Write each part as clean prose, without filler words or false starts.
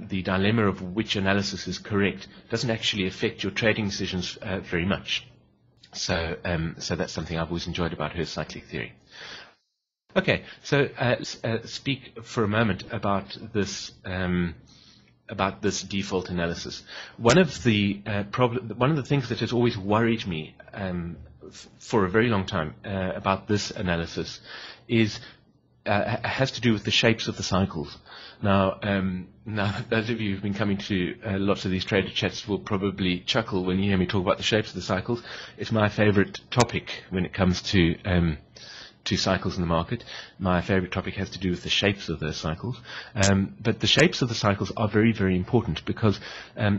the dilemma of which analysis is correct doesn't actually affect your trading decisions very much. So that's something I've always enjoyed about Hurst cyclic theory. Okay, so let's speak for a moment about this default analysis. One of the things that has always worried me for a very long time about this analysis has to do with the shapes of the cycles. Now, those of you who've been coming to lots of these trader chats will probably chuckle when you hear me talk about the shapes of the cycles. It's my favorite topic when it comes to cycles in the market. My favorite topic has to do with the shapes of those cycles. But the shapes of the cycles are very, very important because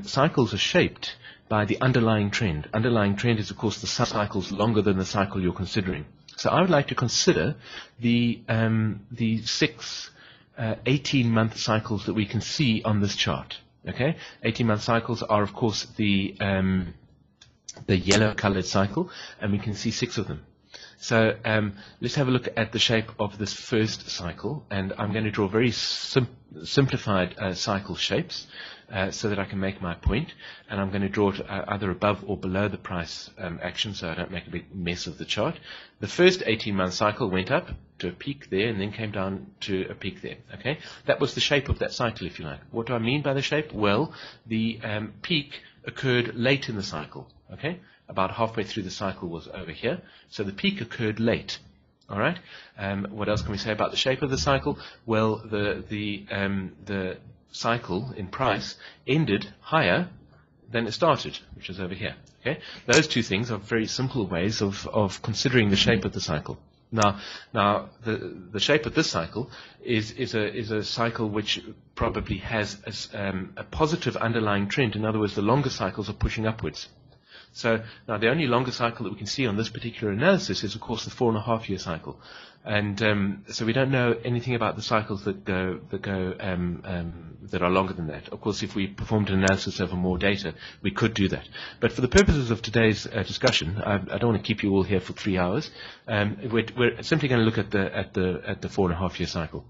cycles are shaped by the underlying trend. Underlying trend is, of course, the cycles longer than the cycle you're considering. So I would like to consider the 6 18-month cycles that we can see on this chart. Okay, 18-month cycles are, of course, the yellow-colored cycle, and we can see 6 of them. So let's have a look at the shape of this first cycle, and I'm going to draw very simplified cycle shapes so that I can make my point, and I'm going to draw it either above or below the price action so I don't make a big mess of the chart. The first 18-month cycle went up to a peak there and then came down to a peak there. Okay, that was the shape of that cycle, if you like. What do I mean by the shape? Well, the peak occurred late in the cycle. Okay, about halfway through the cycle was over here, so the peak occurred late. All right. What else can we say about the shape of the cycle? Well, the cycle in price ended higher than it started, which is over here. Okay, those two things are very simple ways of considering the shape of the cycle. Now the shape of this cycle is a cycle which probably has a positive underlying trend. In other words, the longer cycles are pushing upwards. So now the only longer cycle that we can see on this particular analysis is, of course, the 4.5-year cycle, and so we don't know anything about the cycles that are longer than that. Of course, if we performed an analysis over more data, we could do that. But for the purposes of today's discussion, I don't want to keep you all here for 3 hours. We're simply going to look at the 4.5-year cycle.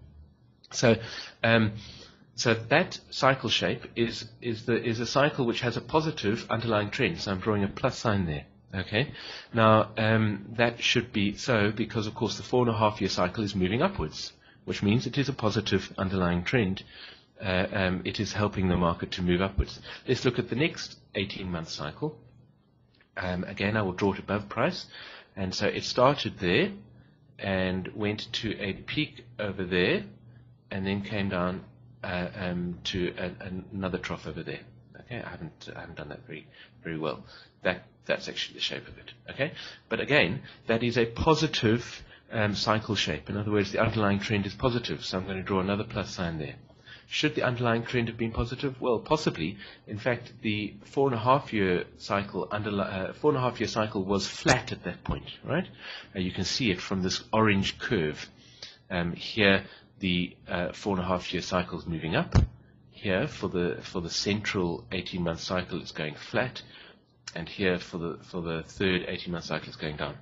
So that cycle shape is a cycle which has a positive underlying trend. So I'm drawing a plus sign there. Okay. Now that should be so because, of course, the 4.5-year cycle is moving upwards, which means it is a positive underlying trend. It is helping the market to move upwards. Let's look at the next 18-month cycle. Again, I will draw it above price, and so it started there and went to a peak over there, and then came down to another trough over there. Okay, I haven't done that very well. That's actually the shape of it. Okay, but again, that is a positive cycle shape. In other words, the underlying trend is positive. So I'm going to draw another plus sign there. Should the underlying trend have been positive? Well, possibly. In fact, the 4.5-year cycle was flat at that point. Right? You can see it from this orange curve here. The 4.5-year cycle is moving up. Here for the central 18-month cycle, it's going flat, and here for the third 18-month cycle, it's going down.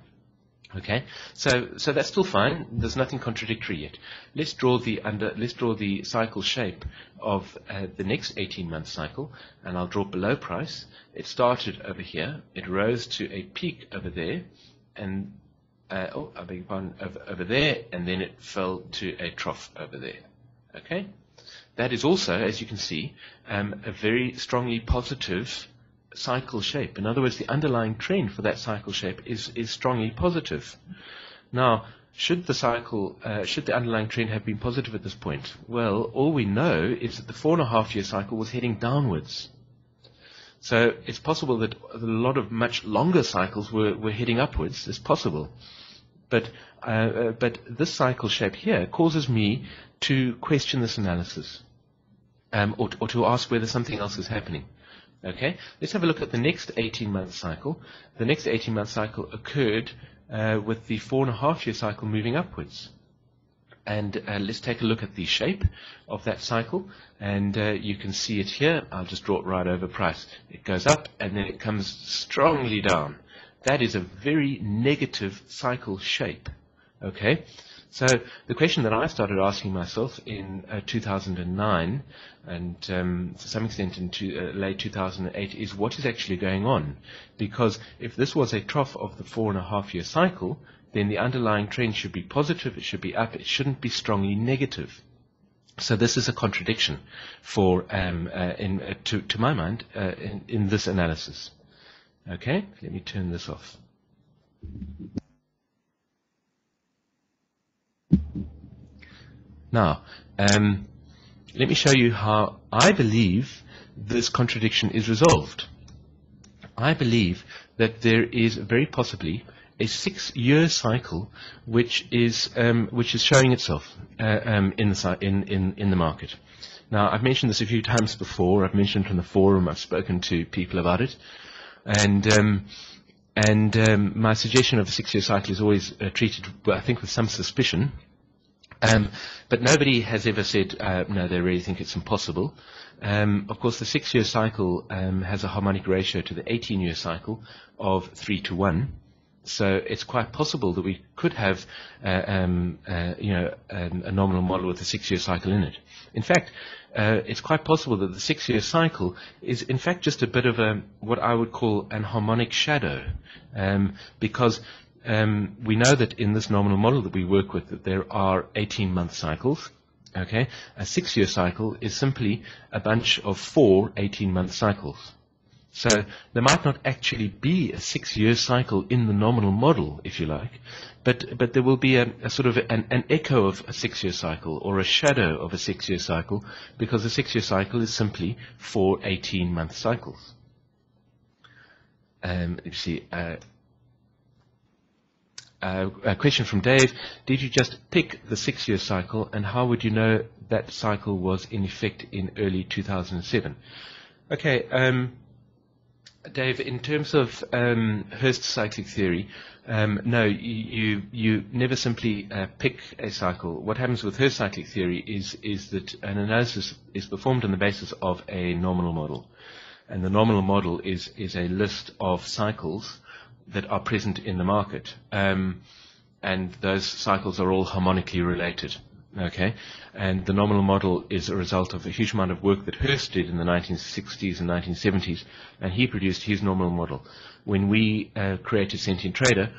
Okay, so that's still fine. There's nothing contradictory yet. Let's draw the cycle shape of the next 18-month cycle, and I'll draw below price. It started over here. It rose to a peak over there, and I beg your pardon, over there, and then it fell to a trough over there. Okay, that is also, as you can see, a very strongly positive cycle shape. In other words, the underlying trend for that cycle shape is strongly positive. Now, should the underlying trend have been positive at this point? Well, all we know is that the 4.5-year cycle was heading downwards. So it's possible that a lot of much longer cycles were heading upwards. It's possible. But this cycle shape here causes me to question this analysis, or to ask whether something else is happening. Okay, let's have a look at the next 18-month cycle. The next 18-month cycle occurred with the 4.5-year cycle moving upwards. And let's take a look at the shape of that cycle, and you can see it here. I'll just draw it right over price. It goes up and then it comes strongly down. That is a very negative cycle shape. Okay, So the question that I started asking myself in 2009 and to some extent in late 2008 is what is actually going on? Because if this was a trough of the 4.5-year cycle, then the underlying trend should be positive, it should be up, it shouldn't be strongly negative. So this is a contradiction for, to my mind, in this analysis. Okay, let me turn this off. Now, let me show you how I believe this contradiction is resolved. I believe that there is very possibly a 6-year cycle which is showing itself in the market. Now, I've mentioned this a few times before. I've mentioned it on the forum. I've spoken to people about it, and my suggestion of a 6-year cycle is always treated, I think, with some suspicion. But nobody has ever said, no, they really think it's impossible. Of course, the 6-year cycle has a harmonic ratio to the 18-year cycle of 3:1. So it's quite possible that we could have a nominal model with a 6-year cycle in it. In fact, it's quite possible that the 6-year cycle is in fact just a bit of what I would call an harmonic shadow, because we know that in this nominal model that we work with that there are 18-month cycles. Okay, a 6-year cycle is simply a bunch of 4 18-month cycles. So there might not actually be a 6-year cycle in the nominal model, if you like, but there will be a sort of an echo of a 6-year cycle or a shadow of a 6-year cycle, because a 6-year cycle is simply 4 18-month cycles. Let's see. A question from Dave. Did you just pick the 6-year cycle, and how would you know that cycle was in effect in early 2007? Okay, Dave, in terms of Hurst cyclic theory, no, you never simply pick a cycle. What happens with Hurst cyclic theory is that an analysis is performed on the basis of a nominal model. And the nominal model is a list of cycles that are present in the market. And those cycles are all harmonically related. Okay, and the nominal model is a result of a huge amount of work that Hurst did in the 1960s and 1970s, and he produced his nominal model. When we created Sentient Trader,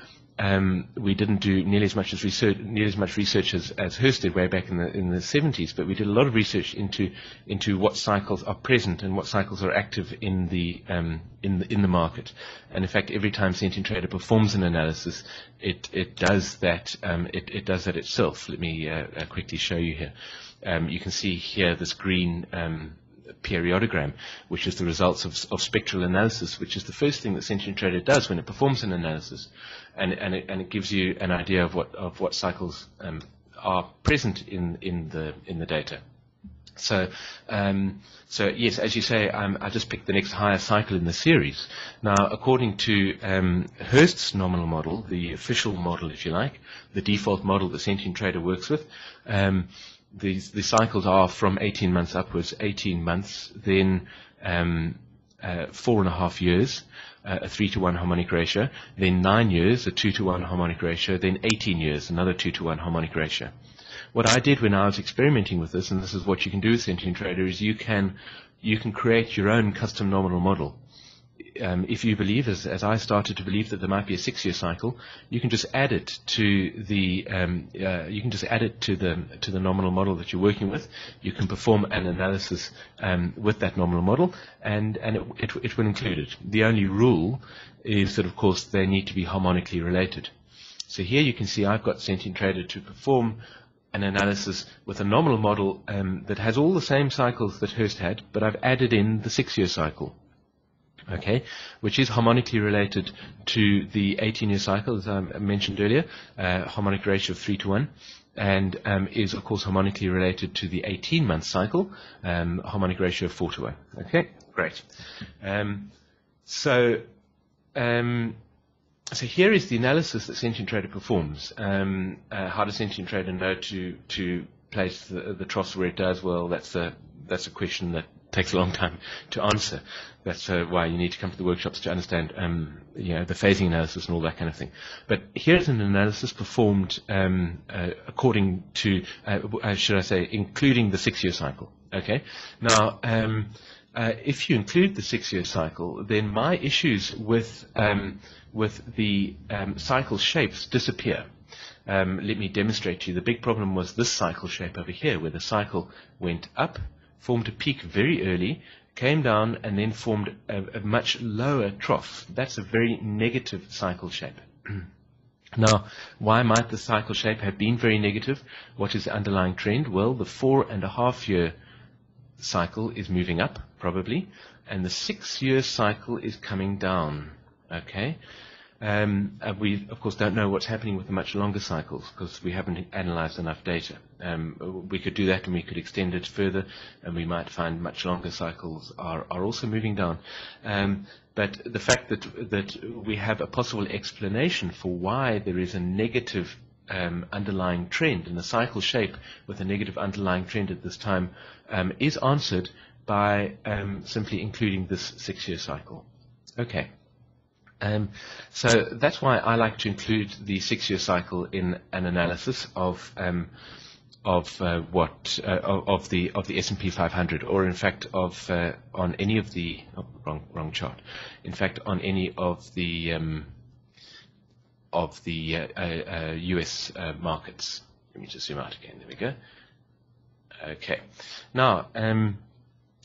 we didn't do nearly as much research as Hurst did way back in the 70s, but we did a lot of research into what cycles are present and what cycles are active in the market. And in fact, every time Sentient Trader performs an analysis, it does that. It does that itself. Let me quickly show you here. You can see here this green periodogram, which is the results of spectral analysis, which is the first thing that Sentient Trader does when it performs an analysis, and it gives you an idea of what cycles are present in the data. So yes, as you say, I just picked the next higher cycle in the series. Now, according to Hurst's nominal model, the official model, if you like, the default model that Sentient Trader works with, the cycles are from 18 months upwards, 18 months, then 4.5 years, a 3:1 harmonic ratio, then 9 years, a 2:1 harmonic ratio, then 18 years, another 2:1 harmonic ratio. What I did when I was experimenting with this, and this is what you can do with Sentient Trader, is you can create your own custom nominal model. If you believe, as I started to believe, that there might be a 6-year cycle, you can just add it to the nominal model that you're working with. You can perform an analysis with that nominal model, and it will include it. The only rule is that, of course, they need to be harmonically related. So here you can see I've got Sentient Trader to perform an analysis with a nominal model that has all the same cycles that Hurst had, but I've added in the 6-year cycle. Okay, which is harmonically related to the 18-year cycle, as I mentioned earlier, harmonic ratio of 3:1, and is, of course, harmonically related to the 18-month cycle, harmonic ratio of 4:1. Okay, great. So here is the analysis that Sentient Trader performs. How does Sentient Trader know to place the troughs where it does? Well, that's a question takes a long time to answer. That's why you need to come to the workshops to understand the phasing analysis and all that kind of thing. But here's an analysis performed according to, should I say, including the 6-year cycle. Okay. Now, if you include the 6-year cycle, then my issues with the cycle shapes disappear. Let me demonstrate to you. The big problem was this cycle shape over here, where the cycle went up, formed a peak very early, came down, and then formed a much lower trough. That's a very negative cycle shape. Now, why might the cycle shape have been very negative? What is the underlying trend? Well, the 4.5-year cycle is moving up, probably, and the 6-year cycle is coming down. Okay. We, of course, don't know what's happening with the much longer cycles because we haven't analyzed enough data. We could do that and we could extend it further, and we might find much longer cycles are also moving down. But the fact that we have a possible explanation for why there is a negative underlying trend in the cycle shape with a negative underlying trend at this time is answered by simply including this 6-year cycle. Okay. So that's why I like to include the 6-year cycle in an analysis of the S&P 500, or in fact on any of the wrong chart. In fact, on any of the U.S. markets. Let me just zoom out again. There we go. Okay. Now.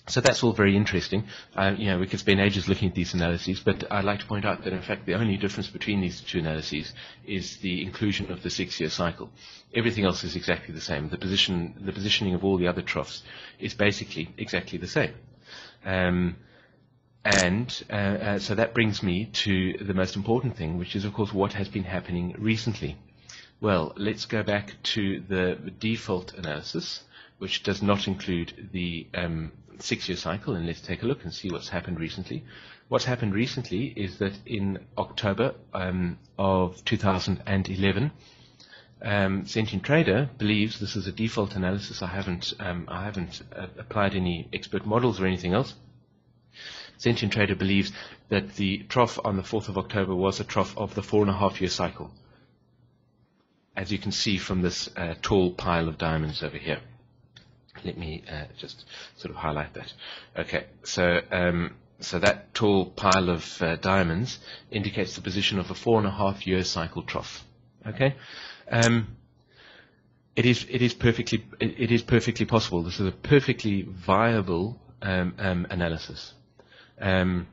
So that's all very interesting. We could spend ages looking at these analyses, but I'd like to point out that in fact the only difference between these two analyses is the inclusion of the 6-year cycle. Everything else is exactly the same. The positioning of all the other troughs is basically exactly the same. So that brings me to the most important thing, which is of course what has been happening recently. Well, let's go back to the default analysis, which does not include the 6-year cycle, and let's take a look and see what's happened recently. What's happened recently is that in October of 2011, Sentient Trader believes, this is a default analysis, I haven't applied any expert models or anything else. Sentient Trader believes that the trough on the 4th of October was a trough of the 4.5-year cycle, as you can see from this tall pile of diamonds over here. Let me just sort of highlight that. Okay, so that tall pile of diamonds indicates the position of a 4.5-year cycle trough. Okay, it is perfectly possible. This is a perfectly viable analysis, and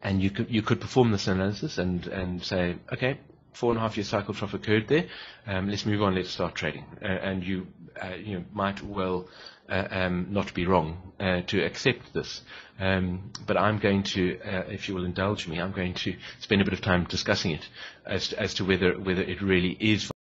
you could perform this analysis and say, okay, 4.5-year cycle trough occurred there. Let's move on. Let's start trading. And you might well not be wrong to accept this. But I'm going to, if you will indulge me, I'm going to spend a bit of time discussing it as to whether it really is